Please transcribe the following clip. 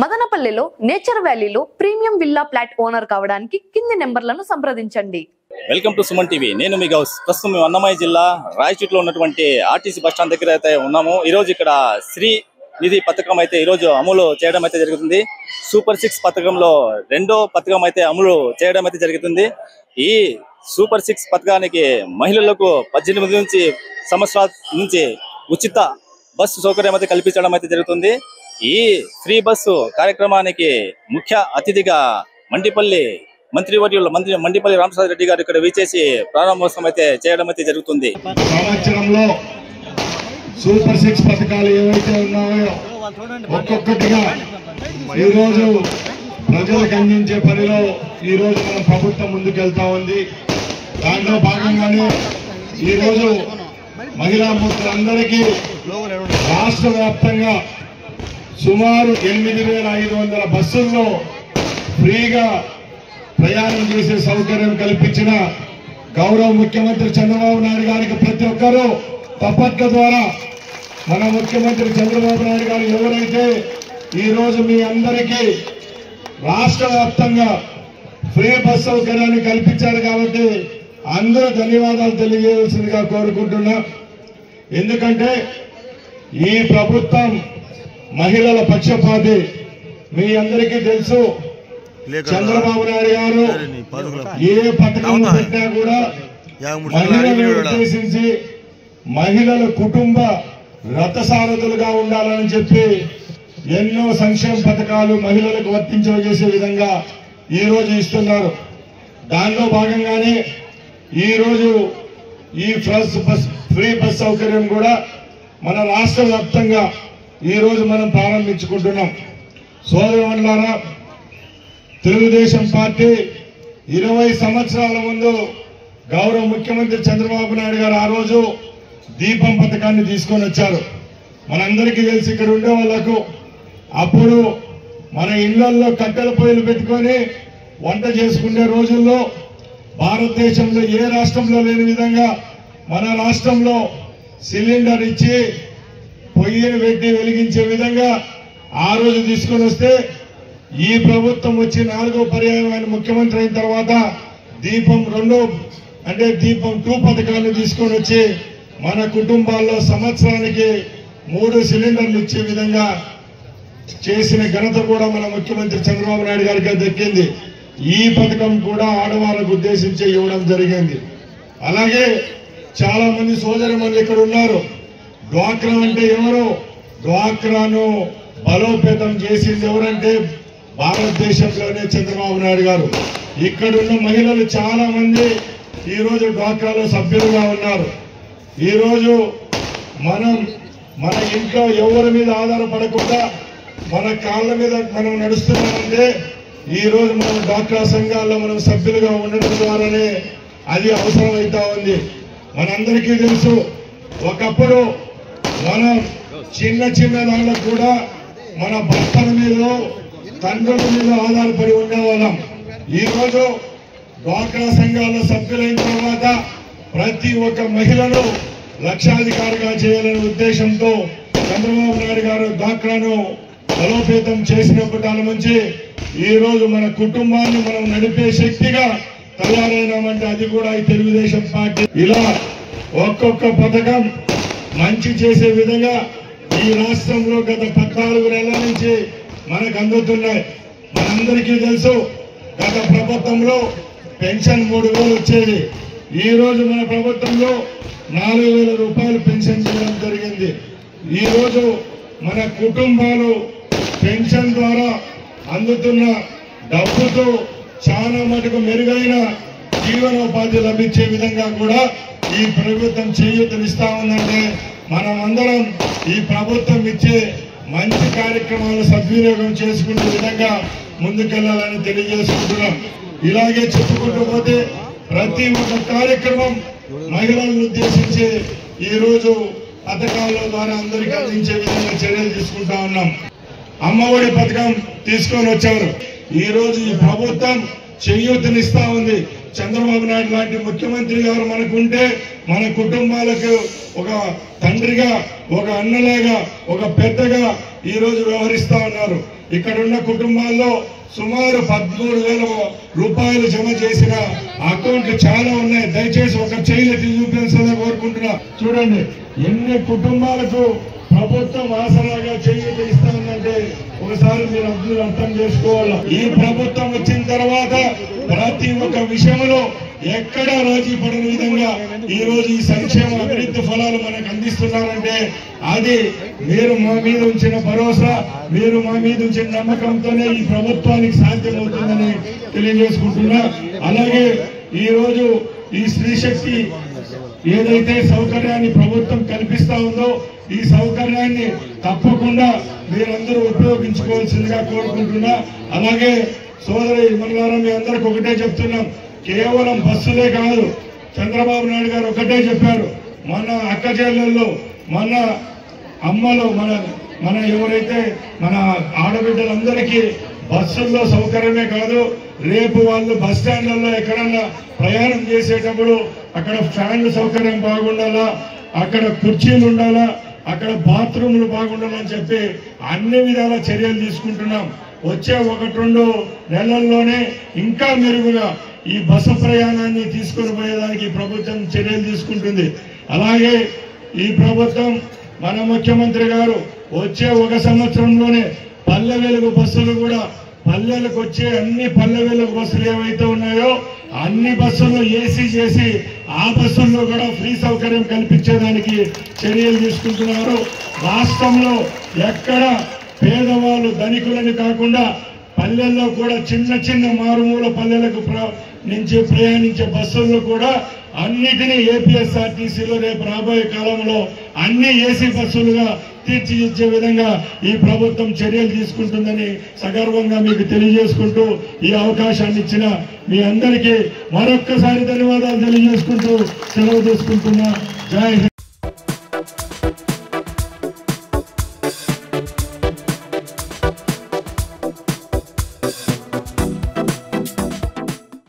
మదనపల్లిలో నేచర్ వ్యాలీలో premium villa flat owner కావడానికి కింది నెంబర్లను సంప్రదించండి. Welcome to Suman TV. నేను మీ గౌస్. ప్రస్తుతం మేము అన్నమయ్య జిల్లా రాయచూట్లో ఉన్నటువంటి ఆర్టీసీ బస్ స్టాండ్ దగ్గర అయితే ఉన్నాము. ఈరోజు ఇక్కడ శ్రీ నిధి పథకం అయితే ఈరోజు అమలు చేయడం అయితే జరుగుతుంది. సూపర్ 6 పథకంలో రెండో పథకం అయితే అమలు చేయడం అయితే జరుగుతుంది. ఈ సూపర్ 6 పథకానికి మహిళలకు 18 సంవత్సరాల నుంచి ఉచిత బస్సు సౌకర్యం అయితే కల్పించడం అయితే జరుగుతుంది. ఈ ఫ్రీ బస్సు కార్యక్రమానికి ముఖ్య అతిథిగా మండిపల్లి మంత్రివర్యులు మండిపల్లి రామసాగర్ రెడ్డి గారు ఇక్కడ విచ్చేసి ప్రారంభోత్సవం అయితే చేయడం అయితే జరుగుతుంది. సంవత్సరంలో సూపర్ 6 పథకాలు ఏవైతే ఉన్నాయో ఒక్కొక్కటిగా ఈరోజు ప్రజలకు అందించే పనిలో ఈరోజు మన ప్రభుత్వం ముందుకెళ్తా ఉంది. దాంట్లో భాగంగానే ఈరోజు మహిళా మూర్తులందరికీ రాష్ట్ర వ్యాప్తంగా సుమారు 8,500 బస్సుల్లో ఫ్రీగా ప్రయాణం చేసే సౌకర్యం కల్పించిన గౌరవ ముఖ్యమంత్రి చంద్రబాబు నాయుడు గారికి ప్రతి ఒక్కరూ తప్పట్ల ద్వారా మన ముఖ్యమంత్రి చంద్రబాబు నాయుడు గారు ఎవరైతే ఈరోజు మీ అందరికీ రాష్ట్ర వ్యాప్తంగా ఫ్రీ బస్ సౌకర్యాన్ని కల్పించారు కాబట్టి అందరూ ధన్యవాదాలు తెలియజేయాల్సిందిగా కోరుకుంటున్నా. ఎందుకంటే ఈ ప్రభుత్వం మహిళల పక్షపాతి. మీ అందరికీ తెలుసు, చంద్రబాబు నాయుడు గారు ఏ పథకం పెట్టినా కూడా మహిళలను ఉద్దేశించి మహిళల కుటుంబ రథసారథులుగా ఉండాలని చెప్పి ఎన్నో సంక్షేమ పథకాలు మహిళలకు వర్తించజేసే విధంగా ఈ రోజు ఇస్తున్నారు. దానిలో భాగంగానే ఈరోజు ఈ ఫ్రీ బస్ సౌకర్యం కూడా మన రాష్ట్ర వ్యాప్తంగా ఈరోజు మనం ప్రారంభించుకుంటున్నాం. సోదరులారా, తెలుగుదేశం పార్టీ 20 సంవత్సరాల ముందు గౌరవ ముఖ్యమంత్రి చంద్రబాబు నాయుడు గారు ఆ రోజు దీపం పథకాన్ని తీసుకొని వచ్చారు. మనందరికీ తెలిసి ఇక్కడ ఉండే వాళ్లకు అప్పుడు మన ఇళ్లలో కట్టెల పొయ్యిలు పెట్టుకొని వంట చేసుకునే రోజుల్లో భారతదేశంలో ఏ రాష్ట్రంలో లేని విధంగా మన రాష్ట్రంలో సిలిండర్ ఇచ్చి పొయ్యిని పెట్టి వెలిగించే విధంగా ఆ రోజు తీసుకొని వస్తే ఈ ప్రభుత్వం వచ్చి 4వ పర్యాయం ఆయన ముఖ్యమంత్రి అయిన తర్వాత దీపం 2 అంటే దీపం 2 పథకాన్ని తీసుకొని వచ్చి మన కుటుంబాల్లో సంవత్సరానికి 3 సిలిండర్లు ఇచ్చే విధంగా చేసిన ఘనత కూడా మన ముఖ్యమంత్రి చంద్రబాబు నాయుడు గారికి దక్కింది. ఈ పథకం కూడా ఆడవాళ్ళకు ఉద్దేశించి ఇవ్వడం జరిగింది. అలాగే చాలా మంది సోదరులు ఇక్కడ ఉన్నారు. డ్వాక్రా అంటే ఎవరు? డ్వాక్రాను బలోపేతం చేసింది ఎవరంటే భారతదేశంలోనే చంద్రబాబు నాయుడు గారు. ఇక్కడున్న మహిళలు చాలా మంది ఈరోజు డ్వాక్రాలో సభ్యులుగా ఉన్నారు. ఈరోజు మన ఇంట్లో ఎవరి మీద ఆధారపడకుండా మన కాళ్ళ మీద మనం నడుస్తున్నామంటే ఈరోజు మనం డ్వాక్రా సంఘాల్లో మనం సభ్యులుగా ఉండడం ద్వారానే అది అవసరమైతా ఉంది. మనందరికీ తెలుసు, ఒకప్పుడు మనం చిన్న దానికి కూడా మన భర్తల మీద తండ్రుల మీద ఆధారపడి ఉండేవాళ్ళం. ఈరోజు డ్వాక్రా సంఘాల్లో సభ్యులైన తర్వాత ప్రతి ఒక్క మహిళను లక్షాధికారిగా చేయాలనే ఉద్దేశంతో చంద్రబాబు నాయుడు గారు డ్వాక్రాను బలోపేతం చేసినప్పటి నుంచి ఈ రోజు మన కుటుంబాన్ని మనం నడిపే శక్తిగా తయారైనామంటే అది కూడా ఈ తెలుగుదేశం పార్టీ. ఇలా ఒక్కొక్క పథకం మంచి చేసే విధంగా ఈ రాష్ట్రంలో గత 14 నెలల నుంచి మనకు అందుతున్నాయి. మనందరికీ తెలుసు, గత ప్రభుత్వంలో పెన్షన్ 3,000 వచ్చేది. ఈ రోజు మన ప్రభుత్వంలో 4,000 రూపాయలు పెన్షన్ చేయడం జరిగింది. ఈ రోజు మన కుటుంబాలు పెన్షన్ ద్వారా అందుతున్న డబ్బుతో చాలా మటుకు మెరుగైన జీవనోపాధి లభించే విధంగా కూడా ఈ ప్రభుత్వం చేయూతనిస్తా ఉందంటే మనం అందరం ఈ ప్రభుత్వం ఇచ్చే మంచి కార్యక్రమాలు సద్వినియోగం చేసుకునే విధంగా ముందుకెళ్లాలని తెలియజేసుకుంటున్నాం. ఇలాగే చెప్పుకుంటూ పోతే ప్రతి ఒక్క కార్యక్రమం మహిళలను ఉద్దేశించి ఈ రోజు పథకాల ద్వారా అందరికీ అందించే విధంగా చర్యలు తీసుకుంటా ఉన్నాం. అమ్మఒడి పథకం తీసుకొని వచ్చారు. ఈ రోజు ఈ ప్రభుత్వం చేయూతనిస్తా ఉంది. చంద్రబాబు నాయుడు లాంటి ముఖ్యమంత్రి గారు మనకుంటే మన కుటుంబాలకు ఒక తండ్రిగా, ఒక అన్నలాగా, ఒక పెద్దగా ఈ రోజు వ్యవహరిస్తా ఉన్నారు. ఇక్కడున్న కుటుంబాల్లో సుమారు 13,000 రూపాయలు జమ చేసిన అకౌంట్లు చాలా ఉన్నాయి. దయచేసి ఒక చేయలెత్తి చూపించాలని కోరుకుంటున్నా. చూడండి ఎన్ని కుటుంబాలకు ప్రభుత్వం ఆసరాగా చేయూత ఇస్తామంటే ఒకసారి మీరు అర్థం చేసుకోవాలి. ఈ ప్రభుత్వం వచ్చిన తర్వాత ప్రతి ఒక్క విషయంలో ఎక్కడా రాజీ పడని విధంగా ఈ రోజు ఈ సంక్షేమ అభివృద్ధి ఫలాలు మనకు అందిస్తున్నారంటే అది మీరు మా మీద ఉంచిన భరోసా, మీరు మా మీద ఉంచిన నమ్మకంతోనే ఈ ప్రభుత్వానికి సాధ్యమవుతుందని తెలియజేసుకుంటున్నా. అలాగే ఈ రోజు ఈ స్త్రీ శక్తి ఏదైతే సౌకర్యాన్ని ప్రభుత్వం కల్పిస్తా ఉందో ఈ సౌకర్యాన్ని తప్పకుండా మీరందరూ ఉపయోగించుకోవాల్సిందిగా కోరుకుంటున్నా. అలాగే సోదరి మనలారా మీ అందరికి ఒకటే చెప్తున్నాం, కేవలం బస్సులే కాదు, చంద్రబాబు నాయుడు గారు ఒకటే చెప్పారు, మన అక్క చెల్లెళ్ళు, మన అమ్మలు, మన ఎవరైతే మన ఆడబిడ్డలందరికీ బస్సుల్లో సౌకర్యమే కాదు, రేపు వాళ్ళు బస్ స్టాండ్లలో ఎక్కడన్నా ప్రయాణం చేసేటప్పుడు అక్కడ ఫ్యాన్లు సౌకర్యం బాగుండాలా, అక్కడ కుర్చీలు ఉండాలా, అక్కడ బాత్రూమ్లు బాగుండాలని చెప్పి అన్ని విధాల చర్యలు తీసుకుంటున్నాం. వచ్చే 1-2 నెలల్లోనే ఇంకా మెరుగుగా ఈ బస్సు ప్రయాణాన్ని తీసుకొని పోయేదానికి ప్రభుత్వం చర్యలు తీసుకుంటుంది. అలాగే ఈ ప్రభుత్వం మన ముఖ్యమంత్రి గారు వచ్చే 1 సంవత్సరంలోనే పల్లె వెలుగు బస్సులు కూడా పల్లెలకు వచ్చే అన్ని పల్లె వెలుగు బస్సులు ఏవైతే ఉన్నాయో అన్ని బస్సుల్లో ఏసీ చేసి ఆ బస్సుల్లో కూడా ఫ్రీ సౌకర్యం కల్పించేదానికి చర్యలు తీసుకుంటున్నారు. రాష్ట్రంలో ఎక్కడ పేదవాళ్ళు ధనికులని కాకుండా పల్లెల్లో కూడా చిన్న చిన్న మారుమూల పల్లెలకు నుంచి ప్రయాణించే బస్సుల్లో కూడా అన్నిటినీ ఏపీఎస్ఆర్టీసీలో రేపు రాబోయే కాలంలో అన్ని ఏసీ బస్సులుగా తీర్చిదిద్దే విధంగా ఈ ప్రభుత్వం చర్యలు తీసుకుంటుందని సగర్వంగా మీకు తెలియజేసుకుంటూ ఈ అవకాశాన్ని ఇచ్చిన మీ అందరికీ మరొక్కసారి ధన్యవాదాలు తెలియజేసుకుంటూ సెలవు తీసుకుంటున్నా. జై హింద్.